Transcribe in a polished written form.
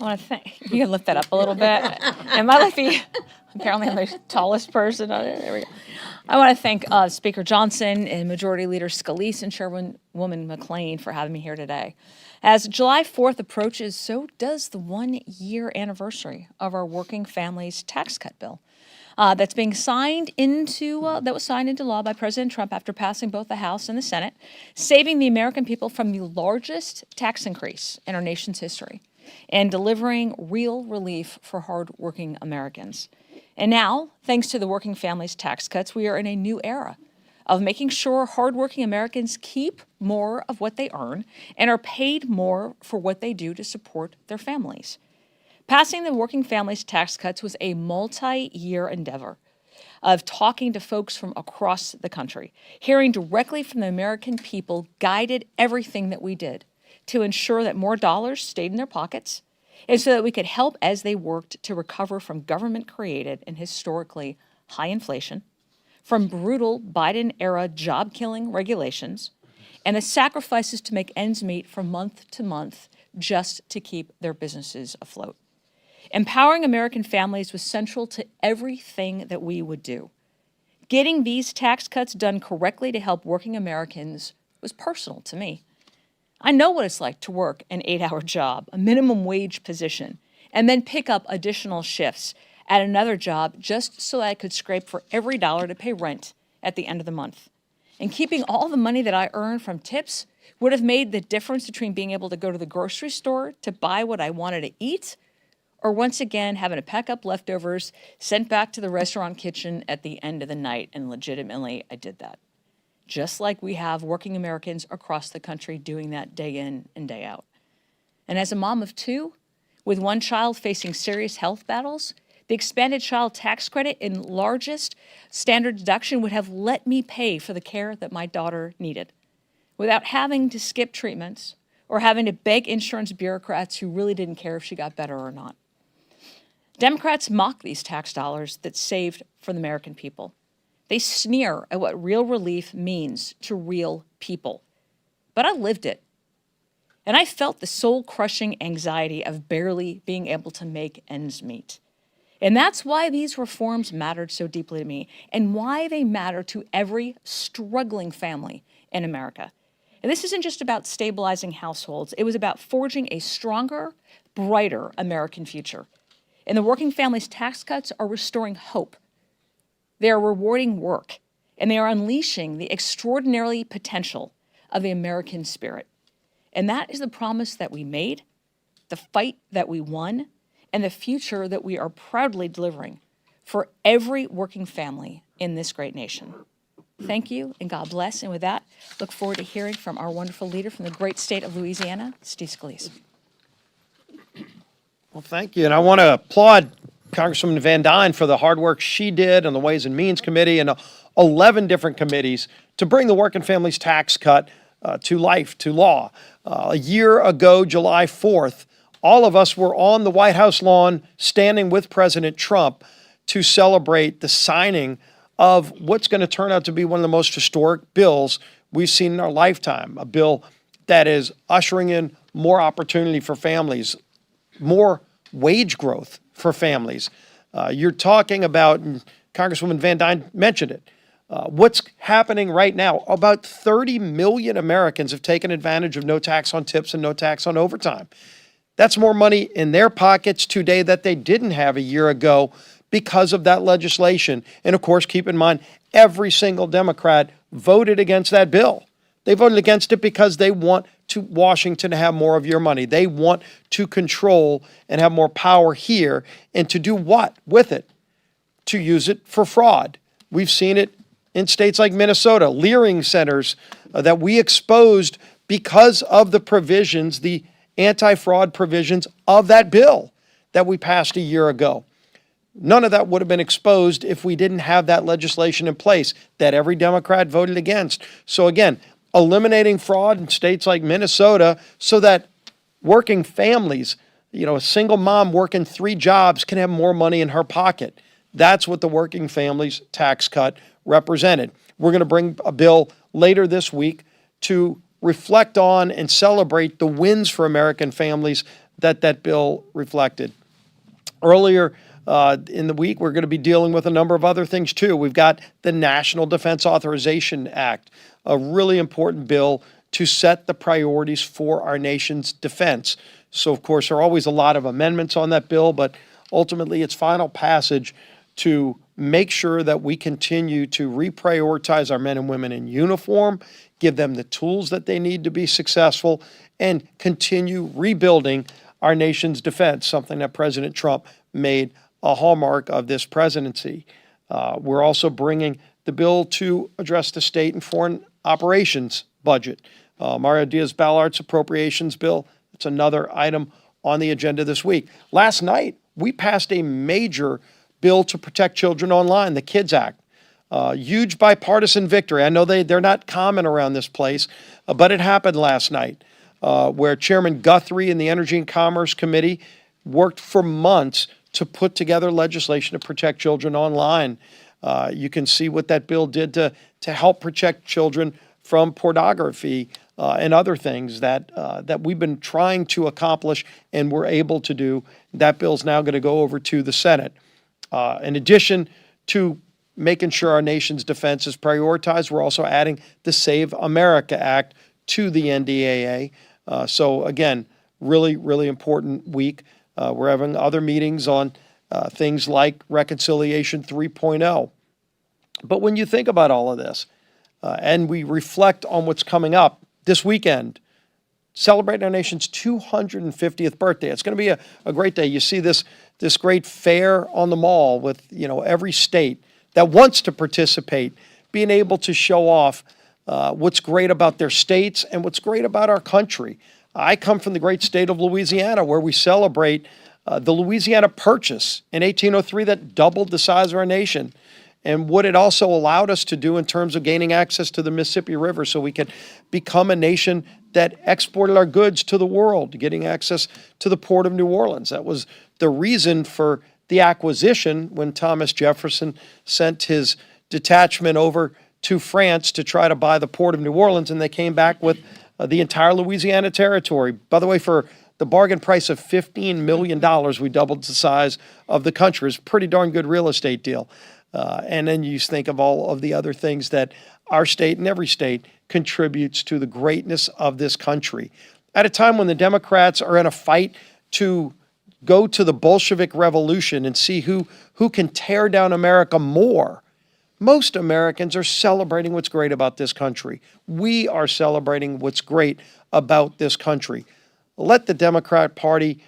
want to thank, you can lift that up a little bit. And my Liffey, apparently I'm the tallest person on it. There we go. I want to thank Speaker Johnson and Majority Leader Scalise and Chairwoman McLean for having me here today. As July 4th approaches, so does the 1-year anniversary of our Working Families Tax Cut Bill. That's being signed into, that was signed into law by President Trump after passing both the House and the Senate, saving the American people from the largest tax increase in our nation's history and delivering real relief for hardworking Americans. And now, thanks to the Working Families Tax Cuts, we are in a new era of making sure hardworking Americans keep more of what they earn and are paid more for what they do to support their families. Passing the Working Families Tax Cuts was a multi-year endeavor of talking to folks from across the country. Hearing directly from the American people guided everything that we did to ensure that more dollars stayed in their pockets and so that we could help as they worked to recover from government-created and historically high inflation, from brutal Biden-era job-killing regulations, and the sacrifices to make ends meet from month to month just to keep their businesses afloat. Empowering American families was central to everything that we would do. Getting these tax cuts done correctly to help working Americans was personal to me. I know what it's like to work an 8-hour job, a minimum wage position, and then pick up additional shifts at another job just so I could scrape for every dollar to pay rent at the end of the month. And keeping all the money that I earned from tips would have made the difference between being able to go to the grocery store to buy what I wanted to eat or once again having to pack up leftovers sent back to the restaurant kitchen at the end of the night. And legitimately, I did that. Just like we have working Americans across the country doing that day in and day out. And as a mom of 2, with one child facing serious health battles, the expanded child tax credit and largest standard deduction would have let me pay for the care that my daughter needed without having to skip treatments or having to beg insurance bureaucrats who really didn't care if she got better or not. Democrats mock these tax dollars that saved for the American people. They sneer at what real relief means to real people. But I lived it. And I felt the soul-crushing anxiety of barely being able to make ends meet. And that's why these reforms mattered so deeply to me and why they matter to every struggling family in America. And this isn't just about stabilizing households. It was about forging a stronger, brighter American future. And the Working Families Tax Cuts are restoring hope. They are rewarding work, and they are unleashing the extraordinary potential of the American spirit. And that is the promise that we made, the fight that we won, and the future that we are proudly delivering for every working family in this great nation. Thank you, and God bless. And with that, look forward to hearing from our wonderful leader from the great state of Louisiana, Steve Scalise. Well, thank you. And I want to applaud Congresswoman Van Dyne for the hard work she did on the Ways and Means Committee and 11 different committees to bring the Working Families Tax Cut to life, to law. A year ago, July 4th, all of us were on the White House lawn standing with President Trump to celebrate the signing of what's going to turn out to be one of the most historic bills we've seen in our lifetime, a bill that is ushering in more opportunity for families, more wage growth for families. You're talking about, and Congresswoman Van Dyne mentioned it, what's happening right now. About 30 million Americans have taken advantage of no tax on tips and no tax on overtime. That's more money in their pockets today that they didn't have a year ago because of that legislation. And of course, keep in mind, every single Democrat voted against that bill. They voted against it because they want Washington to have more of your money. They want to control and have more power here. And to do what with it? To use it for fraud. We've seen it in states like Minnesota, leering centers that we exposed because of the provisions, the anti-fraud provisions of that bill that we passed a year ago. None of that would have been exposed if we didn't have that legislation in place that every Democrat voted against. So again, eliminating fraud in states like Minnesota so that working families, a single mom working 3 jobs can have more money in her pocket. That's what the Working Families Tax Cut represented. We're going to bring a bill later this week to reflect on and celebrate the wins for American families that bill reflected. Earlier in the week, we're going to be dealing with a number of other things too. We've got the National Defense Authorization Act, a really important bill to set the priorities for our nation's defense. So, of course, there are always a lot of amendments on that bill, but ultimately its final passage to make sure that we continue to reprioritize our men and women in uniform, give them the tools that they need to be successful, and continue rebuilding our nation's defense, something that President Trump made a hallmark of this presidency. We're also bringing the bill to address the state and foreign operations budget. Mario Diaz-Balart's appropriations bill, it's another item on the agenda this week. Last night, we passed a major bill to protect children online, the KIDS Act. Huge bipartisan victory. I know they're not common around this place, but it happened last night, where Chairman Guthrie and the Energy and Commerce Committee worked for months to put together legislation to protect children online. You can see what that bill did to help protect children from pornography and other things that we've been trying to accomplish and we're able to do. That bill's now going to go over to the Senate. In addition to making sure our nation's defense is prioritized, we're also adding the Save America Act to the NDAA. So again, really, really important week. We're having other meetings on things like Reconciliation 3.0. But when you think about all of this, and we reflect on what's coming up this weekend, celebrating our nation's 250th birthday. It's going to be a great day. You see this great fair on the mall with, every state that wants to participate being able to show off what's great about their states and what's great about our country. I come from the great state of Louisiana, where we celebrate the Louisiana Purchase in 1803 that doubled the size of our nation, and what it also allowed us to do in terms of gaining access to the Mississippi River so we could become a nation that exported our goods to the world, getting access to the port of New Orleans. That was the reason for the acquisition when Thomas Jefferson sent his detachment over to France to try to buy the port of New Orleans, and they came back with the entire Louisiana territory. By the way, for the bargain price of $15 million, we doubled the size of the country. It's a pretty darn good real estate deal. And then you think of all of the other things that our state and every state contributes to the greatness of this country. At a time when the Democrats are in a fight to go to the Bolshevik Revolution and see who can tear down America more, most Americans are celebrating what's great about this country. We are celebrating what's great about this country. Let the Democrat Party